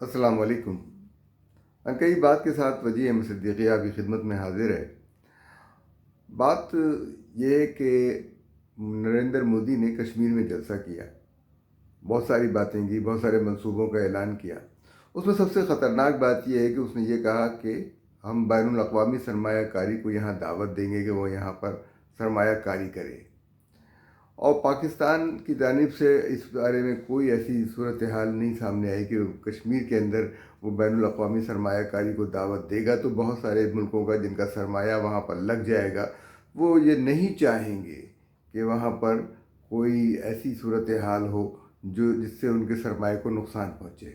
السلام علیکم۔ کئی بات کے ساتھ وجیہ احمد صدیقی آپ کی خدمت میں حاضر ہے۔ بات یہ ہے کہ نریندر مودی نے کشمیر میں جلسہ کیا، بہت ساری باتیں کی، بہت سارے منصوبوں کا اعلان کیا۔ اس میں سب سے خطرناک بات یہ ہے کہ اس نے یہ کہا کہ ہم بین الاقوامی سرمایہ کاری کو یہاں دعوت دیں گے کہ وہ یہاں پر سرمایہ کاری کرے، اور پاکستان کی جانب سے اس بارے میں کوئی ایسی صورتحال نہیں سامنے آئی کہ کشمیر کے اندر وہ بین الاقوامی سرمایہ کاری کو دعوت دے گا۔ تو بہت سارے ملکوں کا جن کا سرمایہ وہاں پر لگ جائے گا، وہ یہ نہیں چاہیں گے کہ وہاں پر کوئی ایسی صورتحال ہو جس سے ان کے سرمایہ کو نقصان پہنچے۔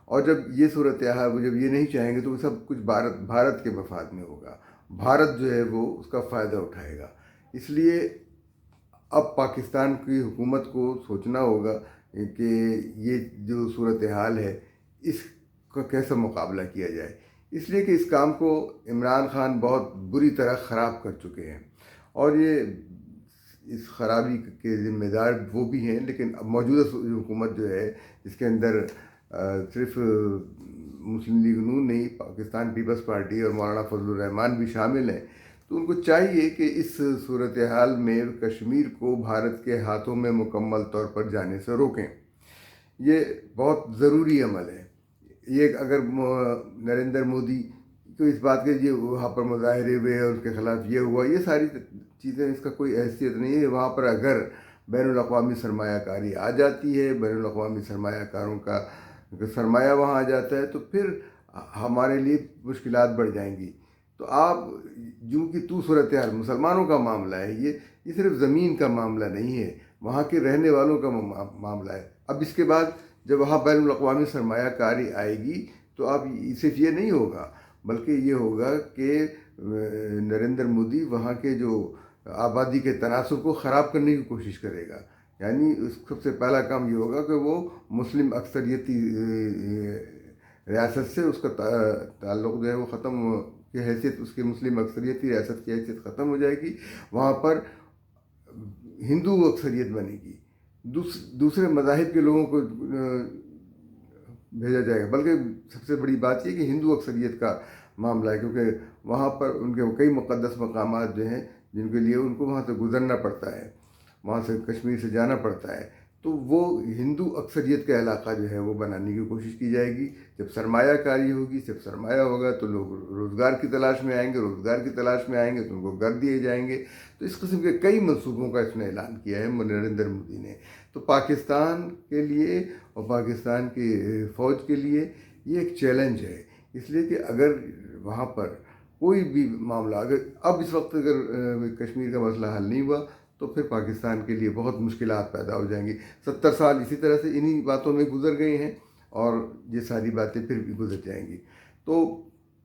اور جب یہ صورتحال، وہ جب یہ نہیں چاہیں گے تو وہ سب کچھ بھارت کے مفاد میں ہوگا، بھارت جو ہے وہ اس کا فائدہ اٹھائے گا۔ اس لیے اب پاکستان کی حکومت کو سوچنا ہوگا کہ یہ جو صورتحال ہے اس کا کیسا مقابلہ کیا جائے، اس لیے کہ اس کام کو عمران خان بہت بری طرح خراب کر چکے ہیں، اور یہ اس خرابی کے ذمہ دار وہ بھی ہیں۔ لیکن اب موجودہ حکومت جو ہے، جس کے اندر صرف مسلم لیگ نون نہیں، پاکستان پیپلز پارٹی اور مولانا فضل الرحمان بھی شامل ہیں، تو ان کو چاہیے کہ اس صورتحال میں کشمیر کو بھارت کے ہاتھوں میں مکمل طور پر جانے سے روکیں۔ یہ بہت ضروری عمل ہے۔ یہ اگر نریندر مودی تو اس بات کے یہ وہاں پر مظاہرے ہوئے اور اس کے خلاف یہ ہوا، یہ ساری چیزیں اس کا کوئی حیثیت نہیں ہے۔ وہاں پر اگر بین الاقوامی سرمایہ کاری آ جاتی ہے، بین الاقوامی سرمایہ کاروں کا سرمایہ وہاں آ جاتا ہے، تو پھر ہمارے لیے مشکلات بڑھ جائیں گی۔ تو آپ جو کہ تو صورتحال مسلمانوں کا معاملہ ہے، یہ صرف زمین کا معاملہ نہیں ہے، وہاں کے رہنے والوں کا معاملہ ہے۔ اب اس کے بعد جب وہاں بین الاقوامی سرمایہ کاری آئے گی تو اب صرف یہ نہیں ہوگا، بلکہ یہ ہوگا کہ نریندر مودی وہاں کے جو آبادی کے تناسب کو خراب کرنے کی کوشش کرے گا۔ یعنی سب سے پہلا کام یہ ہوگا کہ وہ مسلم اکثریتی ریاست سے اس کا تعلق جو ہے وہ ختم کی حیثیت، اس کی مسلم اکثریتی ریاست کی حیثیت ختم ہو جائے گی، وہاں پر ہندو اکثریت بنے گی، دوسرے مذاہب کے لوگوں کو بھیجا جائے گا۔ بلکہ سب سے بڑی بات یہ کہ ہندو اکثریت کا معاملہ ہے، کیونکہ وہاں پر ان کے کئی مقدس مقامات جو ہیں جن کے لیے ان کو وہاں سے گزرنا پڑتا ہے، وہاں سے کشمیر سے جانا پڑتا ہے، تو وہ ہندو اکثریت کا علاقہ جو ہے وہ بنانے کی کوشش کی جائے گی۔ جب سرمایہ کاری ہوگی، جب سرمایہ ہوگا تو لوگ روزگار کی تلاش میں آئیں گے، روزگار کی تلاش میں آئیں گے تو ان کو گھر دیے جائیں گے۔ تو اس قسم کے کئی منصوبوں کا اس نے اعلان کیا ہے نریندر مودی نے۔ تو پاکستان کے لیے اور پاکستان کی فوج کے لیے یہ ایک چیلنج ہے، اس لیے کہ اگر وہاں پر کوئی بھی معاملہ، اگر اب اس وقت اگر کشمیر کا مسئلہ حل نہیں ہوا تو پھر پاکستان کے لیے بہت مشکلات پیدا ہو جائیں گی۔ 70 سال اسی طرح سے انہی باتوں میں گزر گئے ہیں، اور یہ ساری باتیں پھر بھی گزر جائیں گی۔ تو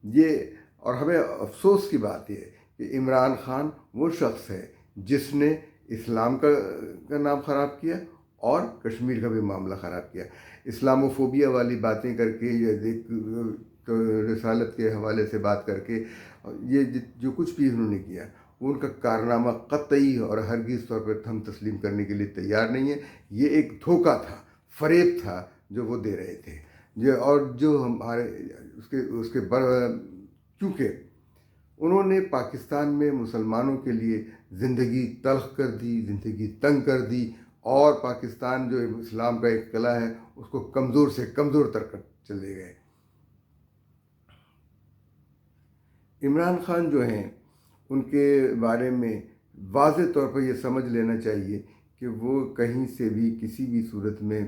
یہ، اور ہمیں افسوس کی بات یہ ہے کہ عمران خان وہ شخص ہے جس نے اسلام کا نام خراب کیا اور کشمیر کا بھی معاملہ خراب کیا۔ اسلامو فوبیا والی باتیں کر کے، یا رسالت کے حوالے سے بات کر کے، یہ جو کچھ بھی انہوں نے کیا، وہ ان کا کارنامہ قطعی اور ہرگز طور پر ہم تسلیم کرنے کے لیے تیار نہیں ہیں۔ یہ ایک دھوکہ تھا، فریب تھا جو وہ دے رہے تھے، اور جو ہمارے اس کے چونکہ انہوں نے پاکستان میں مسلمانوں کے لیے زندگی تلخ کر دی، زندگی تنگ کر دی، اور پاکستان جو اسلام کا ایک قلعہ ہے اس کو کمزور سے کمزور تر کر چلے گئے۔ عمران خان جو ہیں، ان کے بارے میں واضح طور پر یہ سمجھ لینا چاہیے کہ وہ کہیں سے بھی کسی بھی صورت میں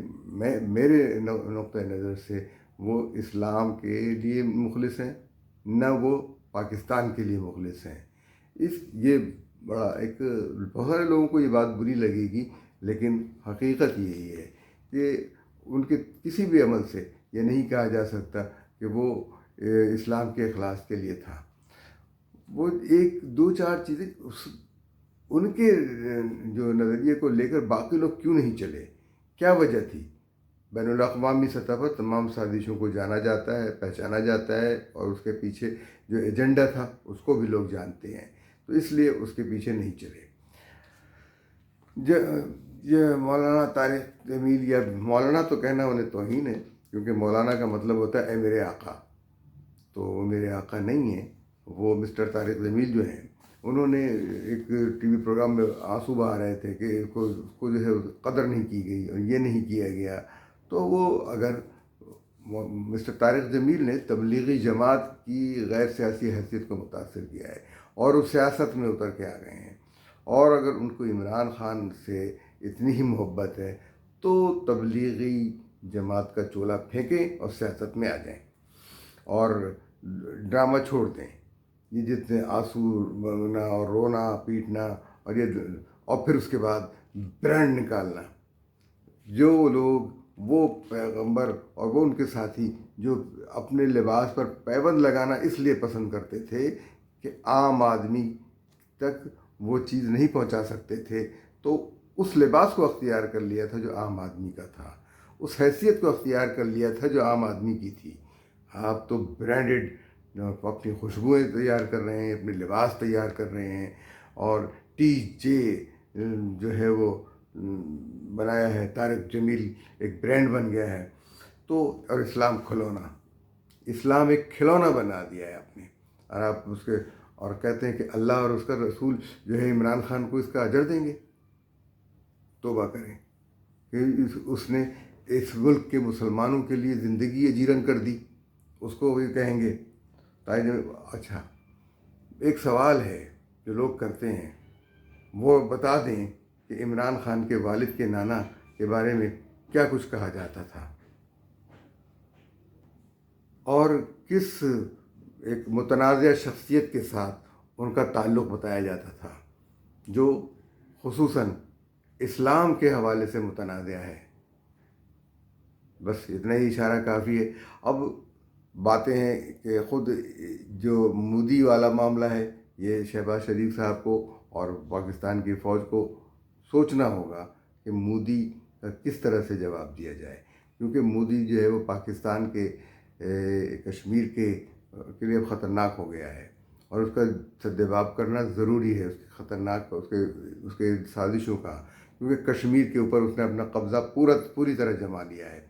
میرے نقطۂ نظر سے وہ اسلام کے لیے مخلص ہیں، نہ وہ پاکستان کے لیے مخلص ہیں۔ یہ بڑا ایک، بہت سارے لوگوں کو یہ بات بری لگے گی، لیکن حقیقت یہی ہے کہ ان کے کسی بھی عمل سے یہ نہیں کہا جا سکتا کہ وہ اسلام کے اخلاص کے لیے تھا۔ وہ ایک دو چار چیزیں ان کے جو نظریے کو لے کر باقی لوگ کیوں نہیں چلے، کیا وجہ تھی؟ بین الاقوامی سطح پر تمام سازشوں کو جانا جاتا ہے، پہچانا جاتا ہے، اور اس کے پیچھے جو ایجنڈا تھا اس کو بھی لوگ جانتے ہیں، تو اس لیے اس کے پیچھے نہیں چلے۔ یہ مولانا طارق جمیل، یا مولانا تو کہنا انہیں توہین ہے، کیونکہ مولانا کا مطلب ہوتا ہے اے میرے آقا، تو وہ میرے آقا نہیں ہیں، وہ مسٹر طارق جمیل جو ہیں، انہوں نے ایک ٹی وی پروگرام میں آنسو بہا رہے تھے کہ اس کو جو ہے قدر نہیں کی گئی اور یہ نہیں کیا گیا. تو وہ اگر مسٹر طارق جمیل نے تبلیغی جماعت کی غیر سیاسی حیثیت کو متاثر کیا ہے اور وہ سیاست میں اتر کے آ گئے ہیں، اور اگر ان کو عمران خان سے اتنی ہی محبت ہے تو تبلیغی جماعت کا چولہا پھینکیں اور سیاست میں آ جائیں اور ڈرامہ چھوڑ دیں. یہ جتنے آنسو بہنا اور رونا پیٹنا اور پھر اس کے بعد برانڈ نکالنا، جو لوگ وہ پیغمبر اور وہ ان کے ساتھی جو اپنے لباس پر پیبند لگانا اس لیے پسند کرتے تھے کہ عام آدمی تک وہ چیز نہیں پہنچا سکتے تھے، تو اس لباس کو اختیار کر لیا تھا جو عام آدمی کا تھا، اس حیثیت کو اختیار کر لیا تھا جو عام آدمی کی تھی. آپ تو برانڈڈ اپنی خوشبوئیں تیار کر رہے ہیں، اپنے لباس تیار کر رہے ہیں، اور ٹی جے جو ہے وہ بنایا ہے، طارق جمیل ایک برانڈ بن گیا ہے. تو اور اسلام ایک کھلونا بنا دیا ہے آپ نے، اور آپ اس کے اور کہتے ہیں کہ اللہ اور اس کا رسول جو ہے عمران خان کو اس کا اجر دیں گے. توبہ کریں کہ اس نے اس ملک کے مسلمانوں کے لیے زندگی اجیرن کر دی، اس کو بھی کہیں گے. اچھا، ایک سوال ہے جو لوگ کرتے ہیں، وہ بتا دیں کہ عمران خان کے والد کے نانا کے بارے میں کیا کچھ کہا جاتا تھا اور کس ایک متنازع شخصیت کے ساتھ ان کا تعلق بتایا جاتا تھا جو خصوصاً اسلام کے حوالے سے متنازع ہے. بس اتنا ہی اشارہ کافی ہے. اب باتیں ہیں کہ خود جو مودی والا معاملہ ہے، یہ شہباز شریف صاحب کو اور پاکستان کی فوج کو سوچنا ہوگا کہ مودی کا کس طرح سے جواب دیا جائے، کیونکہ مودی جو ہے وہ پاکستان کے کشمیر کے لیے خطرناک ہو گیا ہے، اور اس کا سدباب کرنا ضروری ہے، اس کے خطرناک اس کے سازشوں کا، کیونکہ کشمیر کے اوپر اس نے اپنا قبضہ پوری طرح جما لیا ہے.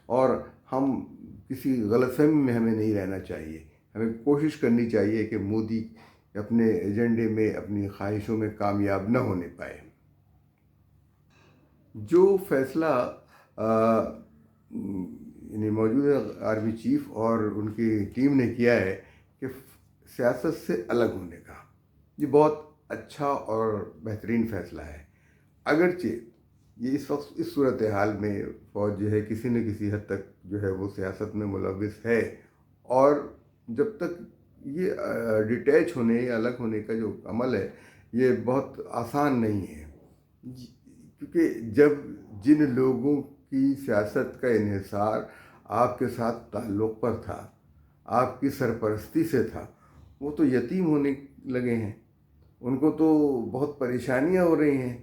اور ہم کسی غلط فہمی میں ہمیں نہیں رہنا چاہیے، ہمیں کوشش کرنی چاہیے کہ مودی اپنے ایجنڈے میں اپنی خواہشوں میں کامیاب نہ ہونے پائے. جو فیصلہ یعنی موجودہ آرمی چیف اور ان کی ٹیم نے کیا ہے کہ سیاست سے الگ ہونے کا، یہ بہت اچھا اور بہترین فیصلہ ہے. اگرچہ یہ اس وقت اس صورتحال میں فوج جو ہے کسی نہ کسی حد تک جو ہے وہ سیاست میں ملوث ہے، اور جب تک یہ ڈیٹیچ ہونے یا الگ ہونے کا جو عمل ہے یہ بہت آسان نہیں ہے، کیونکہ جن لوگوں کی سیاست کا انحصار آپ کے ساتھ تعلق پر تھا، آپ کی سرپرستی سے تھا، وہ تو یتیم ہونے لگے ہیں، ان کو تو بہت پریشانیاں ہو رہی ہیں.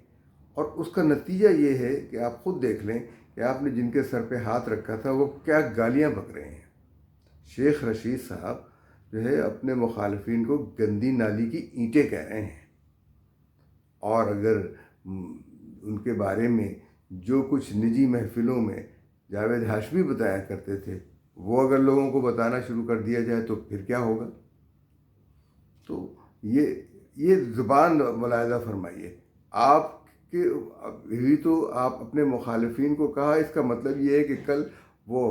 اور اس کا نتیجہ یہ ہے کہ آپ خود دیکھ لیں کہ آپ نے جن کے سر پہ ہاتھ رکھا تھا وہ کیا گالیاں بک رہے ہیں. شیخ رشید صاحب جو ہے اپنے مخالفین کو گندی نالی کی اینٹیں کہہ رہے ہیں، اور اگر ان کے بارے میں جو کچھ نجی محفلوں میں جاوید ہاشمی بتایا کرتے تھے وہ اگر لوگوں کو بتانا شروع کر دیا جائے تو پھر کیا ہوگا. تو یہ زبان ملاحظہ فرمائیے. آپ کہ ابھی تو آپ اپنے مخالفین کو کہا، اس کا مطلب یہ ہے کہ کل وہ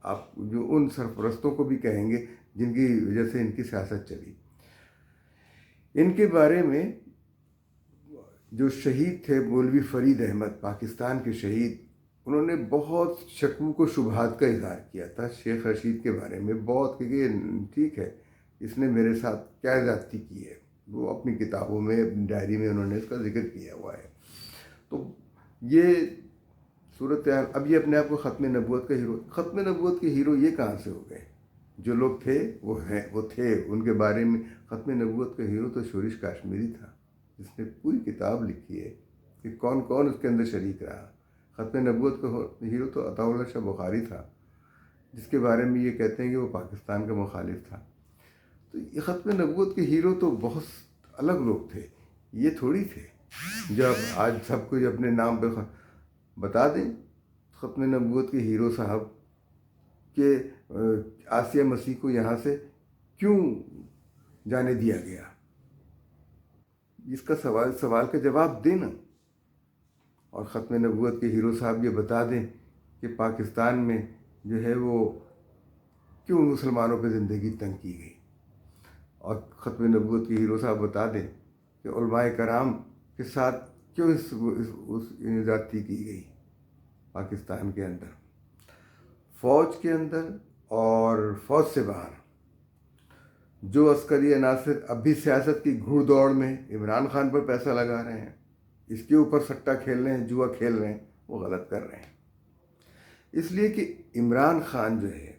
آپ جو ان سرپرستوں کو بھی کہیں گے جن کی وجہ سے ان کی سیاست چلی. ان کے بارے میں جو شہید تھے مولوی فرید احمد، پاکستان کے شہید، انہوں نے بہت شکوک و شبہات کا اظہار کیا تھا شیخ رشید کے بارے میں، بہت کہ ٹھیک ہے اس نے میرے ساتھ کیا زیادتی کی ہے، وہ اپنی کتابوں میں ڈائری میں انہوں نے اس کا ذکر کیا ہوا ہے. تو یہ صورتحال، اب یہ اپنے آپ کو ختم نبوت کے ہیرو یہ کہاں سے ہو گئے؟ جو لوگ تھے وہ تھے، ان کے بارے میں ختم نبوت کا ہیرو تو شورش کاشمیری تھا، جس نے پوری کتاب لکھی ہے کہ کون کون اس کے اندر شریک رہا. ختم نبوت کا ہیرو تو عطا اللہ شاہ بخاری تھا، جس کے بارے میں یہ کہتے ہیں کہ وہ پاکستان کا مخالف تھا. تو یہ ختم نبوت کے ہیرو تو بہت الگ لوگ تھے، یہ تھوڑی تھے جب آج سب کچھ اپنے نام پہ بتا دیں. ختم نبوت کے ہیرو صاحب کہ آسیہ مسیح کو یہاں سے کیوں جانے دیا گیا؟ اس کا سوال کا جواب دینا، اور ختم نبوت کے ہیرو صاحب یہ بتا دیں کہ پاکستان میں جو ہے وہ کیوں مسلمانوں پہ زندگی تنگ کی گئی، اور ختم نبوت کے ہیرو صاحب بتا دیں کہ علماء کرام کے ساتھ کیوں اس زیادتی کی گئی پاکستان کے اندر، فوج کے اندر اور فوج سے باہر۔ جو عسکری عناصر اب بھی سیاست کی گھوڑ دوڑ میں عمران خان پر پیسہ لگا رہے ہیں، اس کے اوپر سٹہ کھیل رہے ہیں، جوا کھیل رہے ہیں، وہ غلط کر رہے ہیں۔ اس لیے کہ عمران خان جو ہے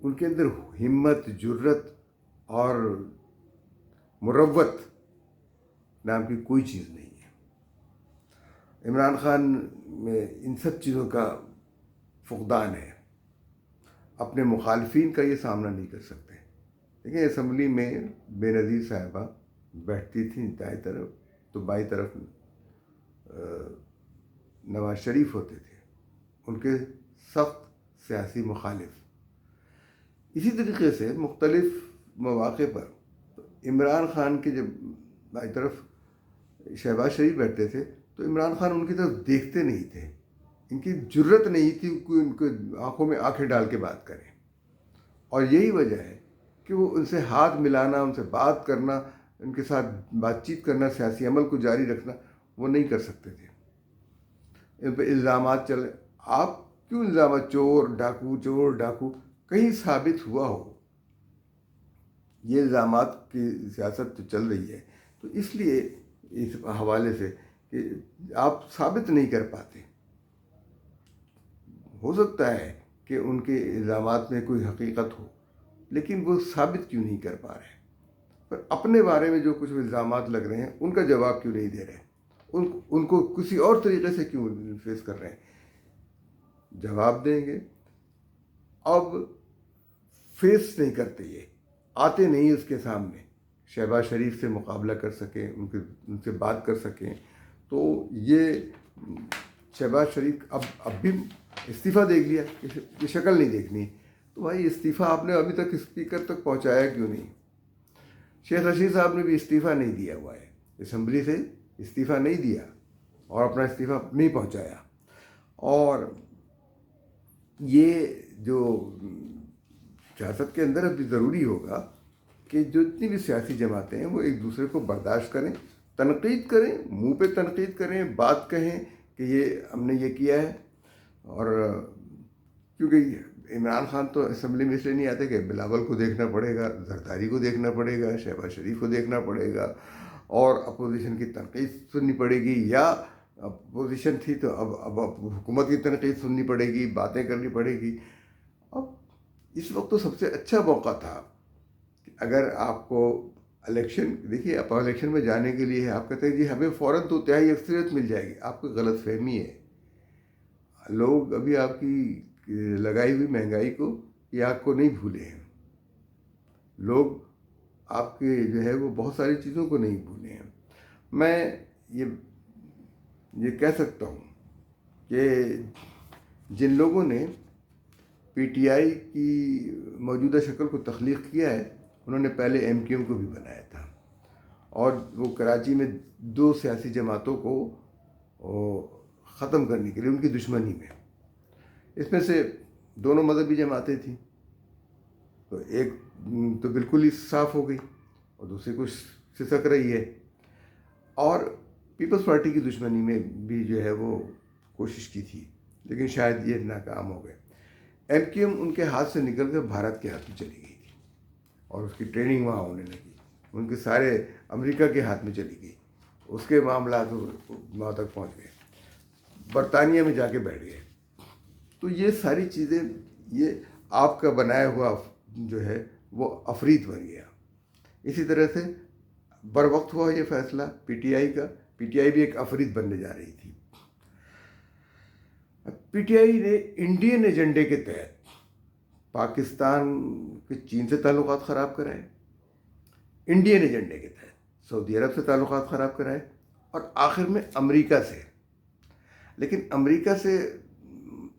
ان کے اندر ہمت، جرت اور مروت نام کی کوئی چیز نہیں ہے۔ عمران خان میں ان سب چیزوں کا فقدان ہے۔ اپنے مخالفین کا یہ سامنا نہیں کر سکتے۔ دیکھیں اسمبلی میں بے نظیر صاحبہ بیٹھتی تھیں دائیں طرف، تو بائیں طرف نواز شریف ہوتے تھے، ان کے سخت سیاسی مخالف۔ اسی طریقے سے مختلف مواقع پر عمران خان کے جب بائیں طرف شہباز شریف بیٹھتے تھے تو عمران خان ان کی طرف دیکھتے نہیں تھے، ان کی جرت نہیں تھی کہ ان کے آنکھوں میں آنکھیں ڈال کے بات کریں، اور یہی وجہ ہے کہ وہ ان سے ہاتھ ملانا، ان سے بات کرنا، ان کے ساتھ بات چیت کرنا، سیاسی عمل کو جاری رکھنا وہ نہیں کر سکتے تھے۔ ان پہ الزامات چلے، آپ کیوں الزامات چور ڈاکو کہیں ثابت ہوا ہو؟ یہ الزامات کی سیاست جو چل رہی ہے، تو اس لیے اس حوالے سے کہ آپ ثابت نہیں کر پاتے۔ ہو سکتا ہے کہ ان کے الزامات میں کوئی حقیقت ہو، لیکن وہ ثابت کیوں نہیں کر پا رہے؟ پر اپنے بارے میں جو کچھ الزامات لگ رہے ہیں ان کا جواب کیوں نہیں دے رہے؟ ان کو کسی اور طریقے سے کیوں فیس کر رہے ہیں؟ جواب دیں گے۔ اب فیس نہیں کرتے، یہ آتے نہیں اس کے سامنے، شہباز شریف سے مقابلہ کر سکیں، ان سے بات کر سکیں، تو یہ شہباز شریف اب بھی استعفیٰ دیکھ لیا کہ شکل نہیں دیکھنی، تو بھائی استعفیٰ آپ نے ابھی تک اسپیکر تک پہنچایا کیوں نہیں؟ شیخ رشید صاحب نے بھی استعفیٰ نہیں دیا ہوا ہے، اسمبلی سے استعفیٰ نہیں دیا اور اپنا استعفیٰ نہیں پہنچایا۔ اور یہ جو سیاست کے اندر ابھی ضروری ہوگا کہ جو اتنی بھی سیاسی جماعتیں ہیں وہ ایک دوسرے کو برداشت کریں، تنقید کریں، منہ پہ تنقید کریں، بات کہیں کہ یہ ہم نے یہ کیا ہے۔ اور کیونکہ عمران خان تو اسمبلی میں اس لیے نہیں آتے کہ بلاول کو دیکھنا پڑے گا، زرداری کو دیکھنا پڑے گا، شہباز شریف کو دیکھنا پڑے گا، اور اپوزیشن کی تنقید سننی پڑے گی، یا اپوزیشن تھی تو اب حکومت کی تنقید سننی پڑے گی، باتیں کرنی پڑے گی۔ اب اس وقت تو سب سے اچھا موقع تھا کہ اگر آپ کو الیکشن، دیکھیے آپ الیکشن میں جانے کے لیے آپ کہتے ہیں جی ہمیں فوراً تو تہائی اکثریت مل جائے گی، آپ کو غلط فہمی ہے۔ لوگ ابھی آپ کی لگائی ہوئی مہنگائی کو یا آگ کو نہیں بھولے ہیں، لوگ آپ کے جو ہے وہ بہت ساری چیزوں کو نہیں بھولے ہیں۔ میں یہ کہہ سکتا ہوں کہ جن لوگوں نے پی ٹی آئی کی موجودہ شکل کو تخلیق کیا ہے انہوں نے پہلے ایم کیو ایم کو بھی بنایا تھا، اور وہ کراچی میں دو سیاسی جماعتوں کو ختم کرنے کے لیے ان کی دشمنی میں، اس میں سے دونوں مذہبی جماعتیں تھیں، تو ایک تو بالکل ہی صاف ہو گئی اور دوسری کچھ سسک رہی ہے، اور پیپلز پارٹی کی دشمنی میں بھی جو ہے وہ کوشش کی تھی، لیکن شاید یہ ناکام ہو گئے۔ ایم کیو ایم ان کے ہاتھ سے نکل کر بھارت کے ہاتھ میں چلی گئی تھی، اور اس کی ٹریننگ وہاں ہونے لگی، ان کے سارے امریکہ کے ہاتھ میں چلی گئی، اس کے معاملات وہاں تک پہنچ گئے، برطانیہ میں جا کے بیٹھ گئے۔ تو یہ ساری چیزیں، یہ آپ کا بنایا ہوا جو ہے وہ عفریت بن گیا۔ اسی طرح سے بر وقت ہوا یہ فیصلہ پی ٹی آئی کا، پی ٹی آئی بھی ایک عفریت بننے جا رہی تھی۔ پی ٹی آئی نے انڈین ایجنڈے کے تحت پاکستان کے چین سے تعلقات خراب کرائے، انڈین ایجنڈے کے تحت سعودی عرب سے تعلقات خراب کرائے، اور آخر میں امریکہ سے۔ لیکن امریکہ سے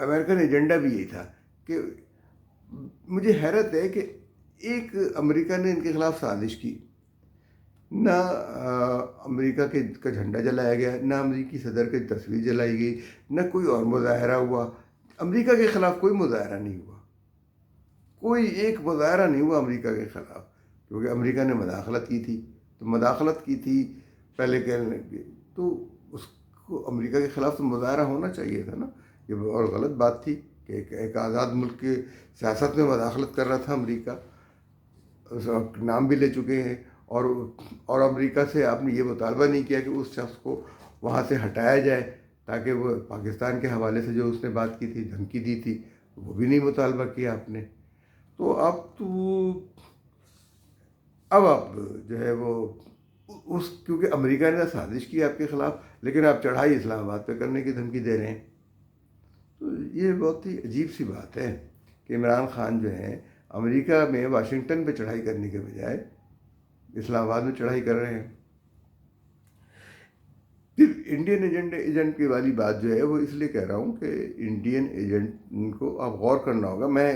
امریکن ایجنڈا بھی یہی تھا کہ مجھے حیرت ہے کہ ایک امریکہ نے ان کے خلاف سازش کی، نہ امریکہ کا جھنڈا جلایا گیا، نہ امریکی صدر کی تصویر جلائی گئی، نہ کوئی اور مظاہرہ ہوا، امریکہ کے خلاف کوئی مظاہرہ نہیں ہوا، کوئی ایک مظاہرہ نہیں ہوا امریکہ کے خلاف، کیونکہ امریکہ نے مداخلت کی تھی، تو مداخلت کی تھی پہلے کہنے کی، تو اس کو امریکہ کے خلاف تو مظاہرہ ہونا چاہیے تھا نا، یہ اور غلط بات تھی کہ ایک آزاد ملک کے سیاست میں مداخلت کر رہا تھا امریکہ، اس وقت نام بھی لے چکے ہیں، اور امریکہ سے آپ نے یہ مطالبہ نہیں کیا کہ اس شخص کو وہاں سے ہٹایا جائے تاکہ وہ پاکستان کے حوالے سے جو اس نے بات کی تھی، دھمکی دی تھی، وہ بھی نہیں مطالبہ کیا آپ نے، تو اب آپ جو ہے وہ کیونکہ امریکہ نے سازش کی آپ کے خلاف، لیکن آپ چڑھائی اسلام آباد پہ کرنے کی دھمکی دے رہے ہیں، تو یہ بہت ہی عجیب سی بات ہے کہ عمران خان جو ہیں امریکہ میں واشنگٹن پہ چڑھائی کرنے کے بجائے اسلام آباد میں چڑھائی کر رہے ہیں۔ پھر انڈین ایجنٹ کی والی بات جو ہے وہ اس لیے کہہ رہا ہوں کہ انڈین ایجنٹ کو آپ غور کرنا ہوگا، میں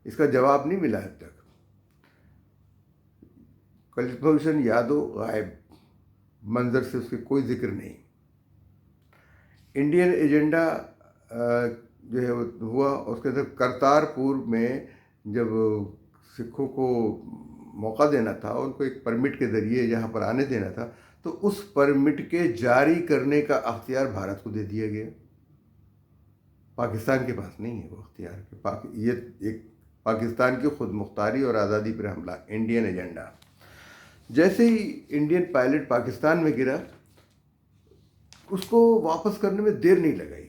اس کا جواب نہیں ملا اب تک۔ کلبھوشن یادو غائب، منظر سے اس کے کوئی ذکر نہیں۔ انڈین ایجنڈا جو ہے وہ ہوا، اس کے اندر کرتارپور میں جب سکھوں کو موقع دینا تھا، ان کو ایک پرمٹ کے ذریعے یہاں پر آنے دینا تھا، تو اس پرمٹ کے جاری کرنے کا اختیار بھارت کو دے دیا گیا، پاکستان کے پاس نہیں ہے وہ اختیار، یہ ایک پاکستان کی خود مختاری اور آزادی پر حملہ، انڈین ایجنڈا۔ جیسے ہی انڈین پائلٹ پاکستان میں گرا، اس کو واپس کرنے میں دیر نہیں لگائی،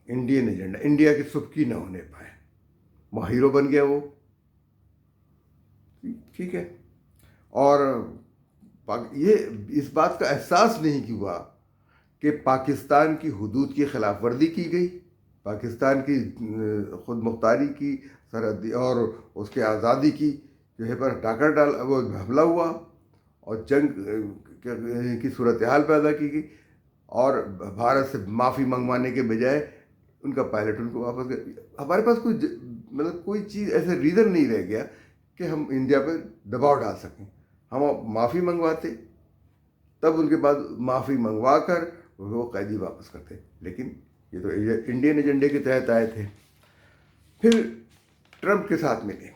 انڈین ایجنڈا انڈیا کی سبکی نہ ہونے پائے، وہ ہیرو بن گیا وہ، ٹھیک ہے، اور یہ اس بات کا احساس نہیں ہوا کہ پاکستان کی حدود کی خلاف ورزی کی گئی، پاکستان کی خود مختاری کی سرحدی اور اس کے آزادی کی جو ہے پر ٹاکر وہ حملہ ہوا اور جنگ کی صورتحال پیدا کی گئی، اور بھارت سے معافی منگوانے کے بجائے ان کا پائلٹ ان کو واپس ہمارے پاس کوئی چیز ایسے ریزن نہیں رہ گیا کہ ہم انڈیا پہ دباؤ ڈال سکیں، ہم معافی منگواتے، تب ان کے بعد معافی منگوا کر وہ قیدی واپس کرتے، لیکن یہ تو انڈین ایجنڈے کے تحت آئے تھے۔ پھر ٹرمپ کے ساتھ ملے،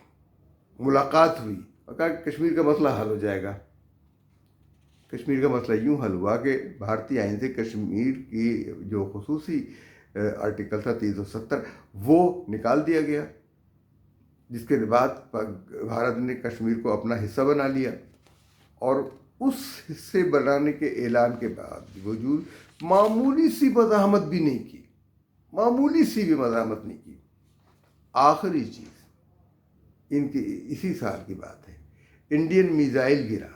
ملاقات ہوئی اور کہا کہ کشمیر کا مسئلہ حل ہو جائے گا۔ کشمیر کا مسئلہ یوں حل ہوا کہ بھارتی آئین سے کشمیر کی جو خصوصی آرٹیکل تھا 370 وہ نکال دیا گیا، جس کے بعد بھارت نے کشمیر کو اپنا حصہ بنا لیا، اور اس حصے بنانے کے اعلان کے بعد وجود معمولی سی مزاحمت بھی نہیں کی، معمولی سی بھی مزاحمت نہیں کی۔ آخری چیز ان کی اسی سال کی بات ہے، انڈین میزائل گرا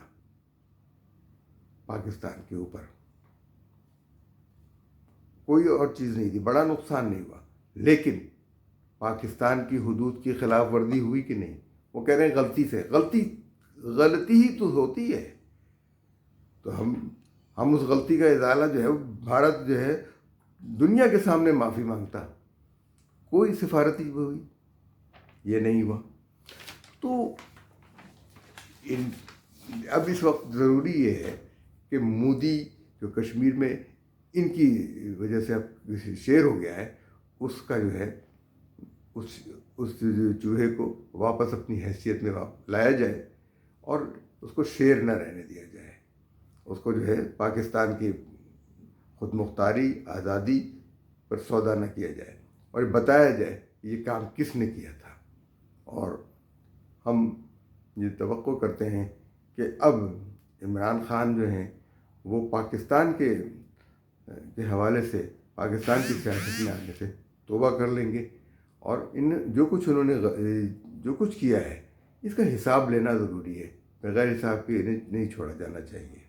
پاکستان کے اوپر، کوئی اور چیز نہیں تھی، بڑا نقصان نہیں ہوا، لیکن پاکستان کی حدود کی خلاف ورزی ہوئی کہ نہیں؟ وہ کہہ رہے ہیں غلطی سے، غلطی ہی تو ہوتی ہے، تو ہم اس غلطی کا ازالہ جو ہے بھارت جو ہے دنیا کے سامنے معافی مانگتا، کوئی سفارتی ہوئی، یہ نہیں ہوا۔ تو اب اس وقت ضروری یہ ہے کہ مودی جو کشمیر میں ان کی وجہ سے اب شیر ہو گیا ہے، اس کا جو ہے اس چوہے کو واپس اپنی حیثیت میں لایا جائے، اور اس کو شیر نہ رہنے دیا جائے، اس کو جو ہے پاکستان کی خود مختاری آزادی پر سودا نہ کیا جائے، اور بتایا جائے یہ کام کس نے کیا تھا۔ اور ہم یہ توقع کرتے ہیں کہ اب عمران خان جو ہیں وہ پاکستان کے حوالے سے پاکستان کی سیاست میں آنے سے توبہ کر لیں گے، اور جو کچھ کیا ہے اس کا حساب لینا ضروری ہے، بغیر حساب کے انہیں نہیں چھوڑا جانا چاہیے۔